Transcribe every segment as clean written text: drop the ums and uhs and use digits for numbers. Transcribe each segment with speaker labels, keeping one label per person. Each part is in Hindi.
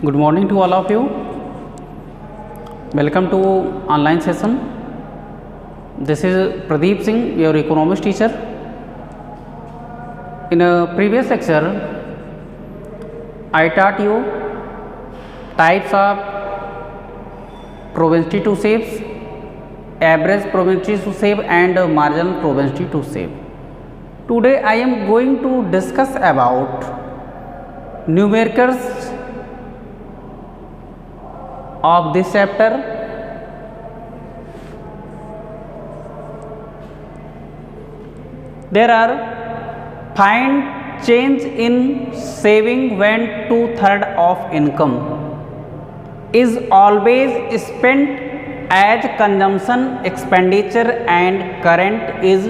Speaker 1: Good morning to all of you. Welcome to online session. This is Pradeep Singh, your economics teacher. In a previous lecture, I taught you types of propensity to save, average propensity to save and marginal propensity to save. Today I am going to discuss about numericals of this chapter. There are find change in saving when 2/3 of income is always spent as consumption expenditure and current is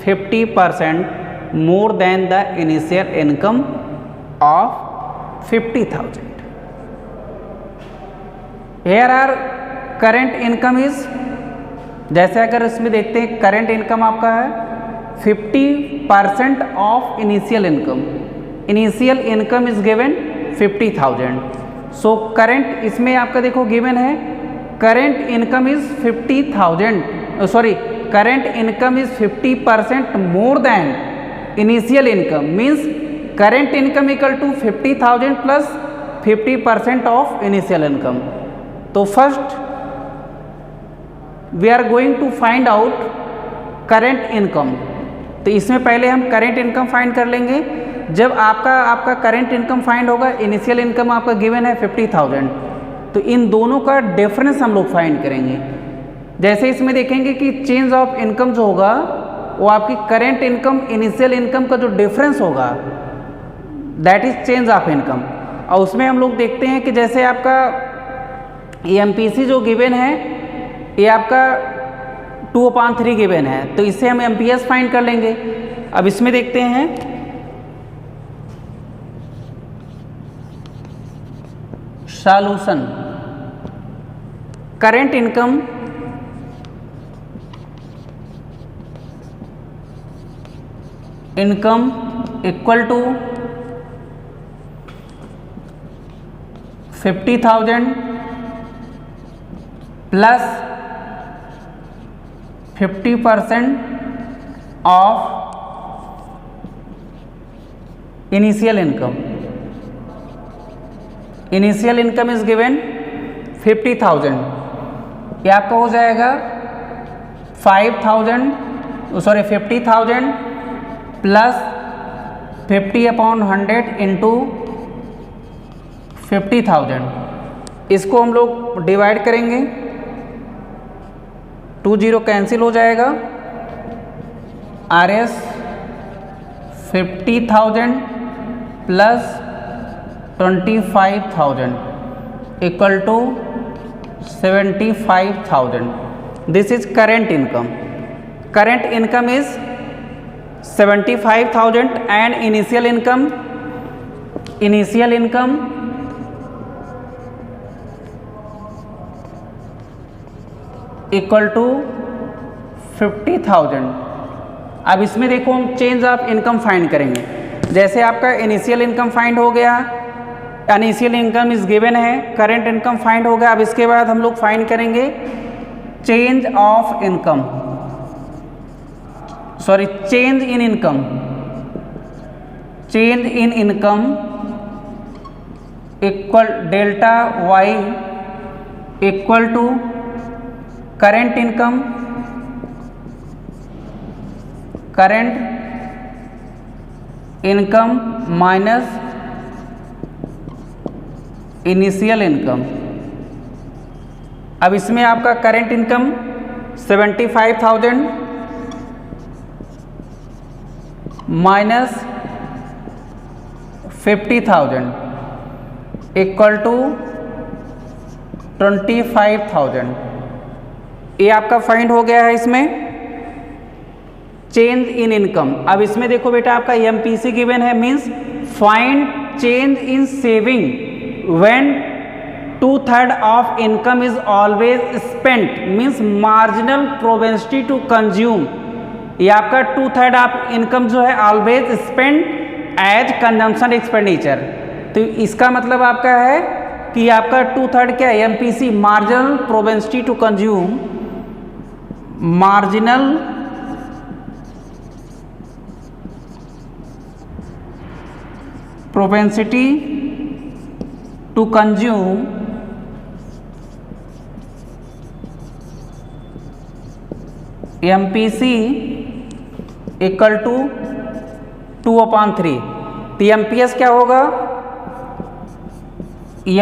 Speaker 1: 50% more than the initial income of 50,000. Here are current income is, जैसे अगर इसमें देखते हैं करंट इनकम आपका है 50% of initial income. Initial income is given 50,000. So current इसमें आपका देखो गिवन है current income is 50,000. Sorry, current income is 50% more than initial income. Means current income equal to 50,000 plus 50% of initial income. तो first we are going to find out current income. तो इसमें पहले हम करेंट इनकम फाइंड कर लेंगे. जब आपका करेंट इनकम फाइंड होगा, इनिशियल इनकम आपका गिवन है 50,000, तो इन दोनों का डिफरेंस हम लोग फाइंड करेंगे. जैसे इसमें देखेंगे कि चेंज ऑफ इनकम जो होगा वो आपकी करेंट इनकम इनिशियल इनकम का जो डिफरेंस होगा that is change of income. और उसमें हम लोग देखते हैं कि जैसे आपका एमपीसी जो गिवन है ये आपका 2/3 गिवन है, तो इससे हम एमपीएस फाइंड कर लेंगे. अब इसमें देखते हैं solution. Current income equal to 50,000 plus 50% of initial income. Initial income is given 50,000. ये आपका हो जाएगा 50,000 प्लस 50/100 इंटू 50,000. इसको हम लोग डिवाइड करेंगे, 2 0 कैंसिल हो जाएगा. RS 50,000 plus 25,000 equal to 75,000. This is current income. Current income is 75,000 and initial income equal to 50,000. अब इसमें देखो हम चेंज ऑफ इनकम फाइंड करेंगे. जैसे आपका इनिशियल इनकम फाइंड हो गया, इनिशियल इनकम इज गिवन है, करंट इनकम फाइंड हो गया. अब इसके बाद हम लोग फाइंड करेंगे change of income, sorry change in income. Change in income equal delta Y equal to current income minus initial income. अब इसमें आपका current income 75,000 minus 50,000 equal to 25,000. ये आपका फाइंड हो गया है इसमें चेंज इन इनकम. अब इसमें देखो बेटा आपका एमपीसी गिवन है, means find change in saving when 2/3 of income is always spent, means marginal propensity to consume. ये आपका 2/3 ऑफ इनकम जो है always spend as consumption expenditure. तो इसका मतलब आपका है कि आपका 2/3 क्या है, MPC marginal propensity to consume, marginal propensity to consume MPC equal to 2/3। तो MPS क्या होगा,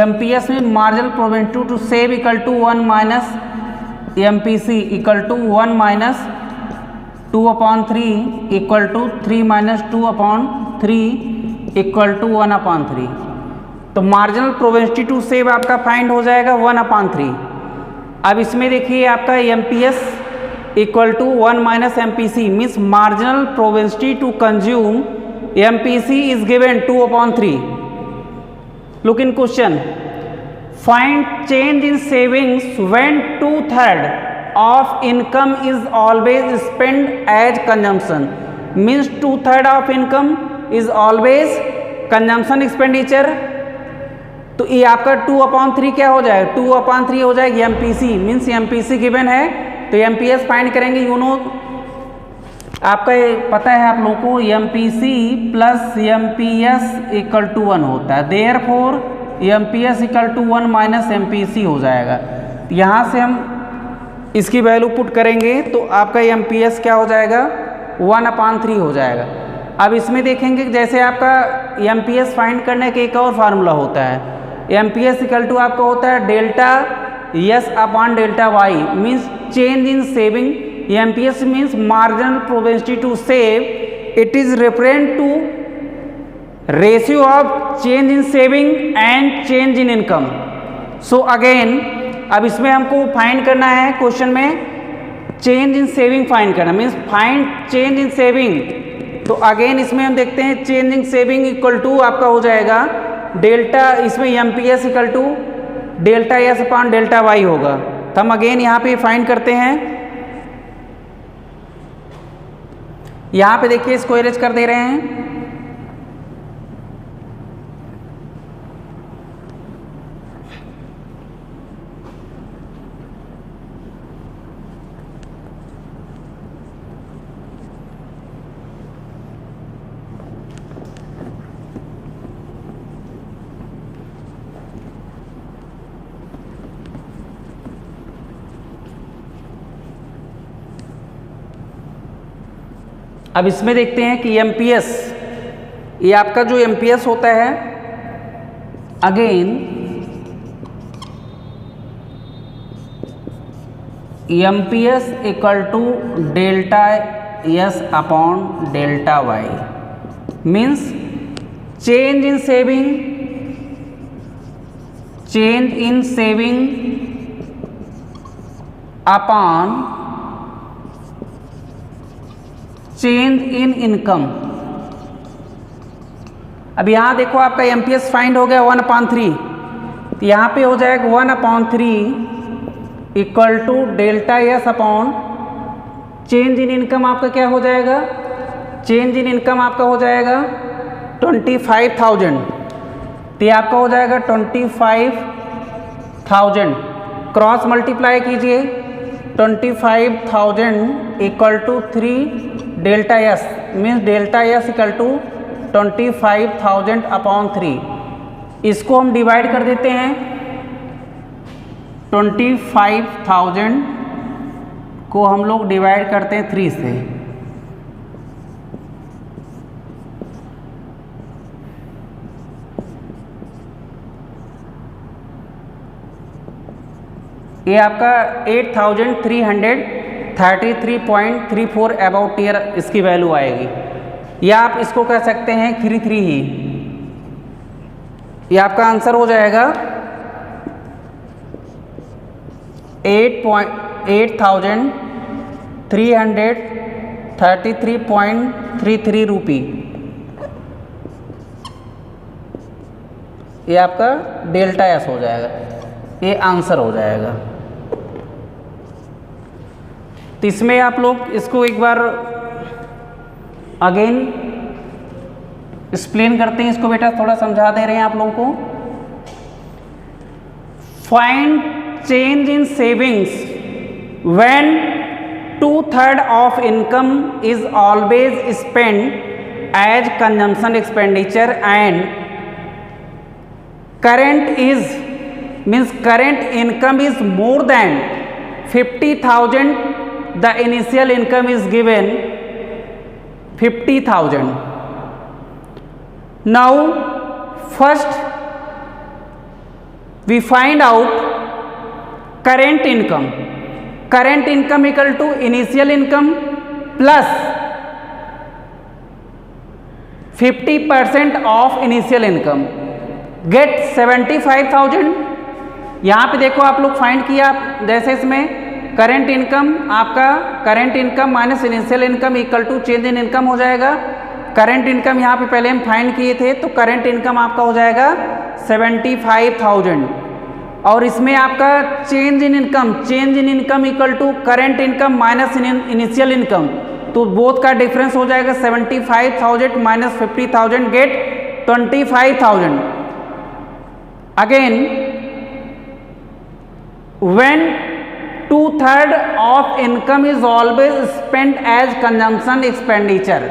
Speaker 1: MPS में marginal propensity to save equal to 1 minus MPC equal to 1 minus 2/3 equal to 3 minus 2/3 equal to 1/3। तो मार्जिनल प्रोबेंसिटी टू सेव आपका फाइंड हो जाएगा 1/3। अब इसमें देखिए आपका MPS equal to 1 minus MPC means marginal propensity to consume MPC is given 2/3। Look in question, find change in savings when 2/3 of income is always spend as consumption. Means 2/3 of income is always consumption expenditure. तो ये आपका 2/3 क्या हो जाएगा, 2/3 हो जाएगा MPC मीन्स MPC गिवन है, तो MPS फाइंड करेंगे। यू नो आपका ये पता है आप लोगों को MPC plus MPS equal to 1 होता है, therefore MPS equal to 1 minus MPC हो जाएगा। यहाँ से हम इसकी वैल्यू पुट करेंगे तो आपका MPS क्या हो जाएगा, 1/3 हो जाएगा। अब इसमें देखेंगे जैसे आपका MPS फाइंड करने का एक और फार्मूला होता है, MPS इक्वल टू आपका होता है delta S upon delta Y means change in saving. MPS means marginal propensity to save, it is referent to ratio of change in saving and change in income. So again अब इसमें हमको फाइंड करना है, क्वेश्चन में चेंज इन सेविंग फाइंड करना means find change in saving. तो अगेन इसमें हम देखते हैं change in saving equal to आपका हो जाएगा डेल्टा, इसमें MPS equal to delta S upon delta Y होगा। तो हम अगेन यहाँ पे फाइंड करते हैं, यहाँ पे देखिए इसको एरेंज कर दे रहे हैं। अब इसमें देखते हैं कि MPS, ये आपका जो MPS होता है again MPS equal to delta S upon delta Y means change in saving upon change in income. अब यहाँ देखो आपका MPS फाइंड हो गया 1/3, तो यहाँ पे हो जाएगा 1/3 equal to delta S upon change in income. आपका क्या हो जाएगा, चेंज इन इनकम आपका हो जाएगा 25,000। तो ये आपका हो जाएगा 25,000, क्रॉस मल्टीप्लाई कीजिए 25,000 equal to 3 delta S means delta S equal to 25,000 upon 3। इसको हम डिवाइड कर देते हैं, 25,000 को हम लोग डिवाइड करते हैं 3 से। ये आपका 8,333.34 अबाउट ईयर इसकी वैल्यू आएगी, या आप इसको कह सकते हैं 33 ही। ये आपका आंसर हो जाएगा 8,333.33 रुपी। ये आपका डेल्टा S हो जाएगा, ये आंसर हो जाएगा। तो इसमें आप लोग इसको एक बार अगेन एक्सप्लेन करते हैं, इसको बेटा थोड़ा समझा दे रहे हैं आप लोगों को। Find change in savings when 2/3 of income is always spend as consumption expenditure and current is means current income is more than 50,000, the initial income is given 50,000. Now first we find out current income. Current income equal to initial income plus 50% of initial income, get 75,000. यहाँ पे देखो आप लोग फाइंड किया, जैसे इसमें करेंट इनकम, आपका current income minus initial income equal to change in income हो जाएगा। करेंट इनकम यहाँ पे पहले हम फाइंड किए थे, तो करेंट इनकम आपका हो जाएगा 75,000 और इसमें आपका change in income equal to current income minus initial income, तो बोथ का डिफरेंस हो जाएगा 75,000 minus 50,000 get 25,000। Again when 2/3 of income is always spent as consumption expenditure,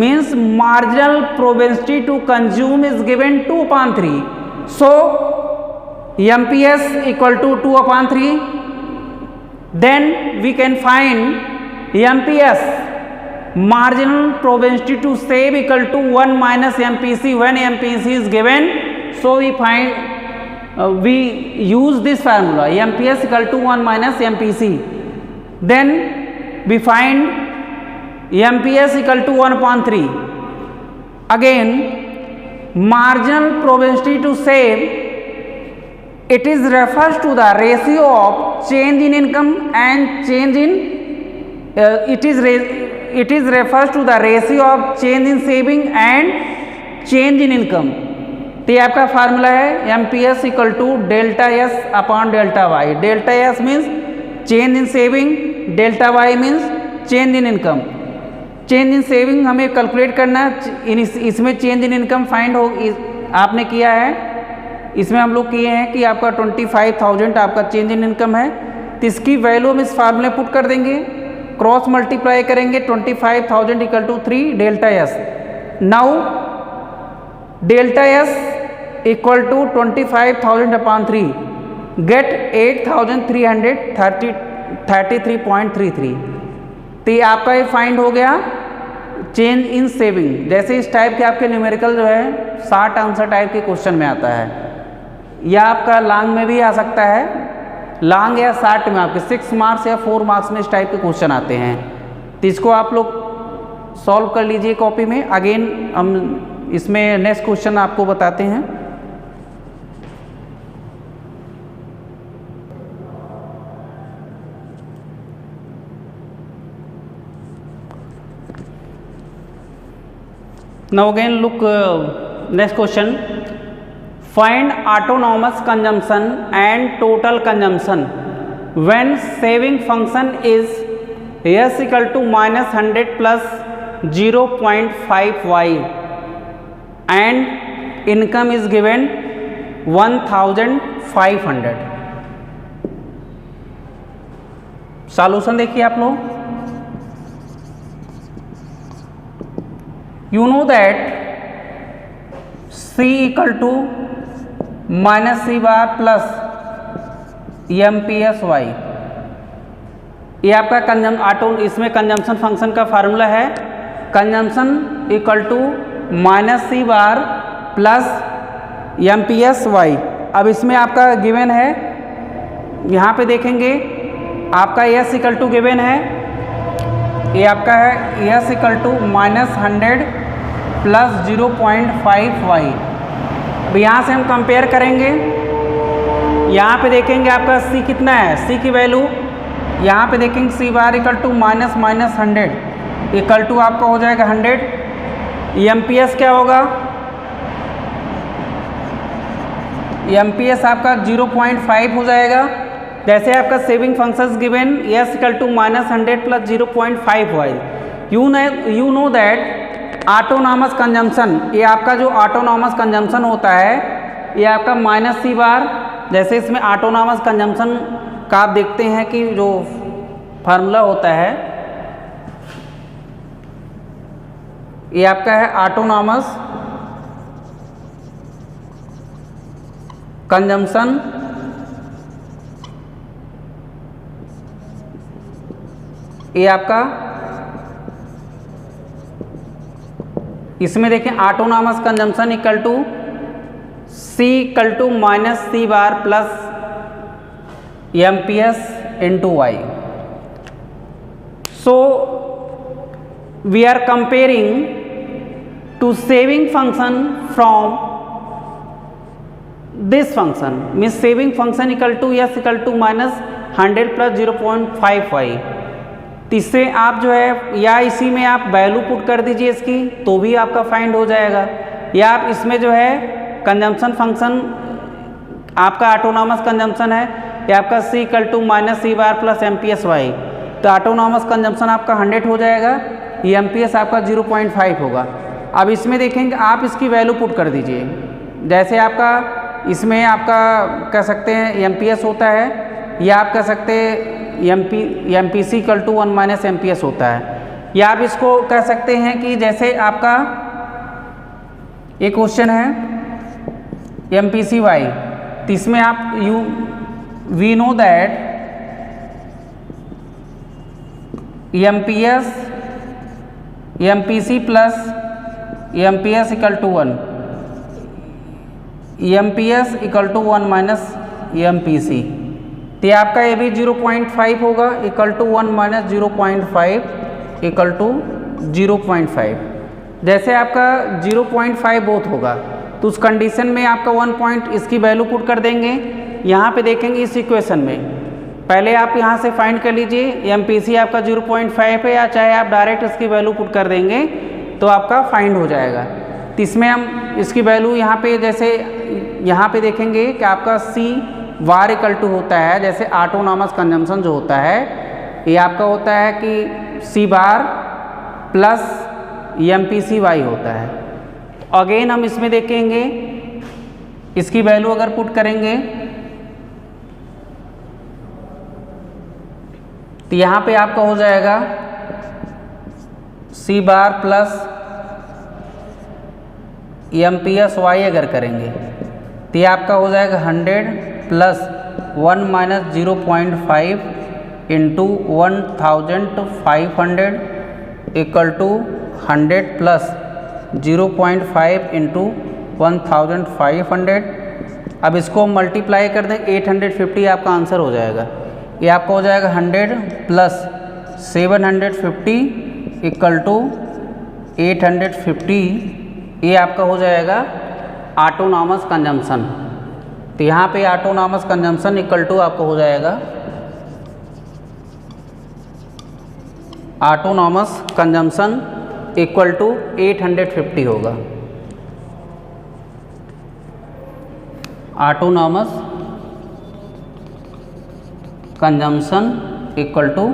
Speaker 1: means marginal propensity to consume is given 2/3, so MPS equal to 2/3. Then we can find MPS, marginal propensity to save, equal to 1 minus MPC when MPC is given, so we use this formula MPS equal to 1 minus MPC. Then we find MPS equal to 1/3. Again marginal propensity to save, it is refers to the ratio of change in income and change in it is refers to the ratio of change in saving and change in income. तो ये आपका फार्मूला है MPS equal to delta S upon delta Y. Delta S means change in saving, delta Y means change in income. Change in saving हमें कैलकुलेट करना है, इसमें चेंज इन इनकम फाइंड हो आपने किया है, इसमें हम लोग किए हैं कि आपका 25,000 आपका चेंज इन इनकम है, तो इसकी वैल्यू हम इस फार्मूले पुट कर देंगे, क्रॉस मल्टीप्लाई करेंगे 25,000 equal to 3 delta S. Now delta S equal to 25,000 upon 3 get 8,333.33। तो ये आपका ये फाइंड हो गया चेंज इन सेविंग। जैसे इस टाइप के आपके न्यूमेरिकल जो है 60 आंसर टाइप के क्वेश्चन में आता है, या आपका लॉन्ग में भी आ सकता है, लॉन्ग या शॉर्ट में आपके 6 मार्क्स या 4 मार्क्स में इस टाइप के क्वेश्चन आते हैं। तो इसको आप लोग सॉल्व कर लीजिए कॉपी में। अगेन हम इसमें नेक्स्ट क्वेश्चन आपको बताते हैं। Now again look next question. Find autonomous consumption and total consumption when saving function is s equal to minus 100 plus 0.5y and income is given 1,500। Solution देखिए आप लोग। You know that C equal to minus C bar plus MPSY, ये आपका इसमें कंजम्पशन फंक्शन का फार्मूला है, consumption equal to minus C bar plus MPSY। अब इसमें आपका गिवन है, यहाँ पे देखेंगे आपका S इक्वल टू गिवन है, ये आपका है S equal to minus 100 plus 0.5y। अब यहाँ से हम कंपेयर करेंगे, यहाँ पे देखेंगे आपका C कितना है, C की वैल्यू यहाँ पे देखेंगे C bar equal to minus 100 equal to आपका हो जाएगा 100। MPS क्या होगा, MPS आपका 0.5 हो जाएगा। जैसे आपका saving functions given S equal to minus 100 plus 0.5y। You know that autonomous consumption, ये आपका जो ऑटोनॉमस कंजम्पशन होता है, ये आपका माइनस सी बार जैसे इसमें ऑटोनॉमस कंजम्पशन का आप देखते हैं कि जो फार्मूला होता है ये आपका है ऑटोनॉमस कंजम्पशन ये आपका, इसमें देखें autonomous consumption equal to C equal to minus C bar plus MPS into Y. So we are comparing to saving function from this function, means saving function equal to S equal to minus 100 plus 0.55. तो इससे आप जो है या इसी में आप वैल्यू पुट कर दीजिए इसकी तो भी आपका फाइंड हो जाएगा, या आप इसमें जो है कंजम्पशन फंक्शन आपका ऑटोनॉमस कंजम्पशन है या आपका C equal to minus C bar plus MPS Y, तो ऑटोनॉमस कंजम्पशन आपका 100 हो जाएगा, ये MPS आपका 0.5 होगा। अब इसमें देखेंगे आप इसकी वैल्यू पुट कर दीजिए, जैसे आपका इसमें आपका कह सकते हैं MPS होता है या आप कह सकते हैं MPC equal to 1 minus MPS होता है, या आप इसको कह सकते हैं कि जैसे आपका एक क्वेश्चन है MPC Y, तो इसमें आप we know that MPC plus MPS equal to 1, MPS equal to 1 minus MPC, तो ये आपका ये भी 0.5 होगा equal to 1 minus 0.5 equal to 0.5। जैसे आपका 0.5 बोथ होगा तो उस कंडीशन में आपका 1 पॉइंट इसकी वैल्यू पुट कर देंगे। यहाँ पे देखेंगे इस इक्वेशन में पहले आप यहाँ से फाइंड कर लीजिए MPC आपका 0.5 है, या चाहे आप डायरेक्ट इसकी वैल्यू पुट कर देंगे तो आपका फाइंड हो जाएगा। तो इसमें हम इसकी वैल्यू यहाँ पे जैसे यहाँ पे देखेंगे कि आपका C बार इक्वल टू होता है, जैसे ऑटोनॉमस कंजम्पशन जो होता है ये आपका होता है कि C bar plus MPC Y होता है। अगेन हम इसमें देखेंगे इसकी वैल्यू अगर पुट करेंगे तो यहाँ पे आपका हो जाएगा C bar plus MPS Y अगर करेंगे तो ये आपका हो जाएगा 100 plus 1 minus 0.5 into 1500 equal to 100 plus 0.5 into 1500। अब इसको मल्टीप्लाई कर दें 850 आपका आंसर हो जाएगा। ये आपका हो जाएगा 100 प्लस 750 इक्वल टू 850, ये आपका हो जाएगा ऑटोनॉमस कंजम्पशन। तो यहाँ पे ऑटोनॉमस कंजम्पशन इक्वल टू आपको हो जाएगा ऑटोनॉमस कंजम्पशन इक्वल टू 850 होगा। ऑटोनॉमस कंजम्पशन इक्वल टू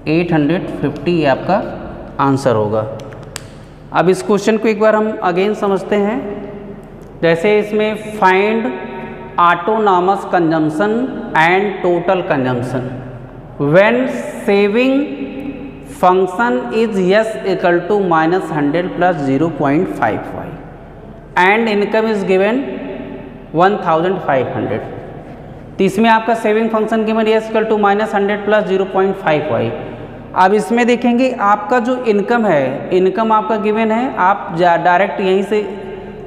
Speaker 1: 850 ये आपका आंसर होगा। अब इस क्वेश्चन को एक बार हम अगेन समझते हैं। जैसे इसमें find autonomous consumption and total consumption when saving function is S equal to minus 100 plus 0.55 and income is given 1500। तो इसमें आपका saving function given S equal to minus 100 plus 0.55। अब इसमें देखेंगे आपका जो इनकम है, इनकम आपका गिवन है, आप डायरेक्ट यहीं से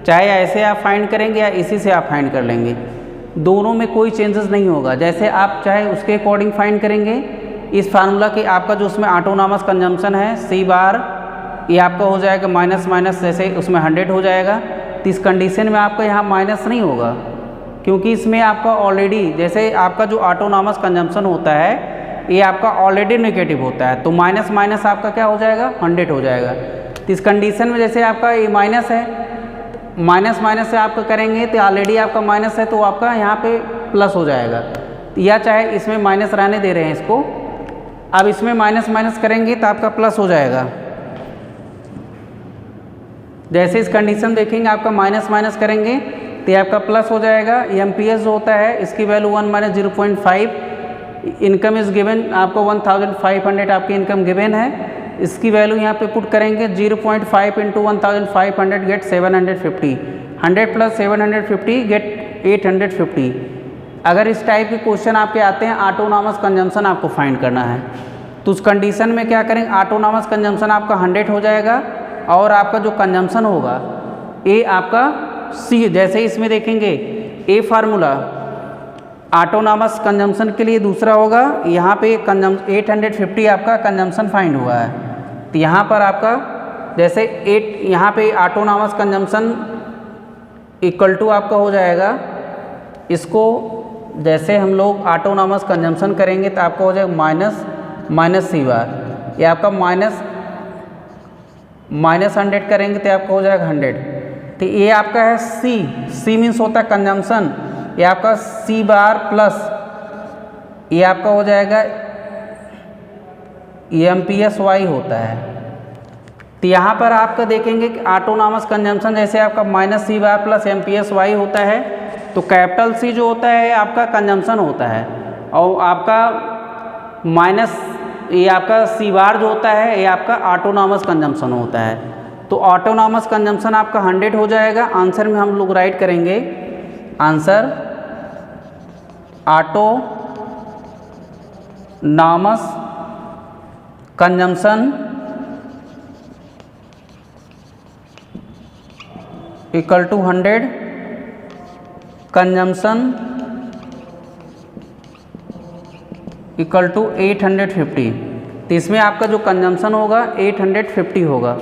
Speaker 1: चाहे ऐसे आप फाइंड करेंगे या इसी से आप फाइंड कर लेंगे, दोनों में कोई चेंजेस नहीं होगा। जैसे आप चाहे उसके अकॉर्डिंग फाइंड करेंगे इस फार्मूला के, आपका जो उसमें ऑटोनॉमस कंजम्पशन है C बार ये आपका हो जाएगा माइनस माइनस, जैसे उसमें 100 हो जाएगा। तो इस कंडीशन में आपका यहाँ माइनस नहीं होगा क्योंकि इसमें आपका ऑलरेडी जैसे आपका जो ऑटोनॉमस कंजम्पशन होता है ये आपका ऑलरेडी नेगेटिव होता है, तो माइनस माइनस आपका क्या हो जाएगा 100 हो जाएगा। तो इस कंडीशन में जैसे आपका ये माइनस है, माइनस माइनस से आपका करेंगे तो ऑलरेडी आपका माइनस है तो आपका यहाँ पे प्लस हो जाएगा, या चाहे इसमें माइनस रहने दे रहे हैं इसको, अब इसमें माइनस माइनस करेंगे तो आपका प्लस हो जाएगा। जैसे इस कंडीशन देखेंगे आपका माइनस माइनस करेंगे तो ये आपका प्लस हो जाएगा। एमपीएस जो होता है इसकी value 1 minus 0.5, income is given, आपको 1500 आपकी इनकम गिवन है, इसकी वैल्यू यहाँ पे पुट करेंगे 0.5 इंटू 1500 गेट 750, 100 प्लस 750 गेट 850। अगर इस टाइप के क्वेश्चन आपके आते हैं ऑटोनॉमस कंजम्पशन आपको फाइंड करना है, तो उस कंडीशन में क्या करेंगे, ऑटोनॉमस कंजम्पशन आपका 100 हो जाएगा और आपका जो कंजम्पशन होगा ए आपका सी, जैसे इसमें देखेंगे ए फार्मूला ऑटोनॉमस कंजम्पशन के लिए दूसरा होगा, यहाँ पे 850 आपका कंजम्पशन फाइंड हुआ है, तो यहाँ पर आपका जैसे 8 यहाँ पे ऑटोनॉमस कंजम्पशन इक्वल टू आपका हो जाएगा, इसको जैसे हम लोग ऑटोनॉमस कंजम्पशन करेंगे तो आपका हो जाएगा माइनस सी बार, ये आपका माइनस 100 करेंगे तो आपका हो जाएगा 100, तो ये आपका है सी मीन्स होता है कंजम्पशन, ये आपका सी बार प्लस ये आपका हो जाएगा एमपीएस वाई होता है। तो यहाँ पर आपका देखेंगे कि ऑटोनॉमस कंजम्पशन जैसे आपका minus C bar plus MPS Y होता है, तो कैपिटल सी जो होता है आपका कंजम्पशन होता है और आपका माइनस ये आपका सी बार जो होता है ये आपका ऑटोनॉमस कंजम्पशन होता है। तो ऑटोनॉमस कंजम्पशन आपका 100 हो जाएगा। आंसर में हम लोग राइट करेंगे answer autonomous consumption equal to 100 consumption equal to 850। तो इसमें आपका जो कंजम्पशन होगा 850 होगा।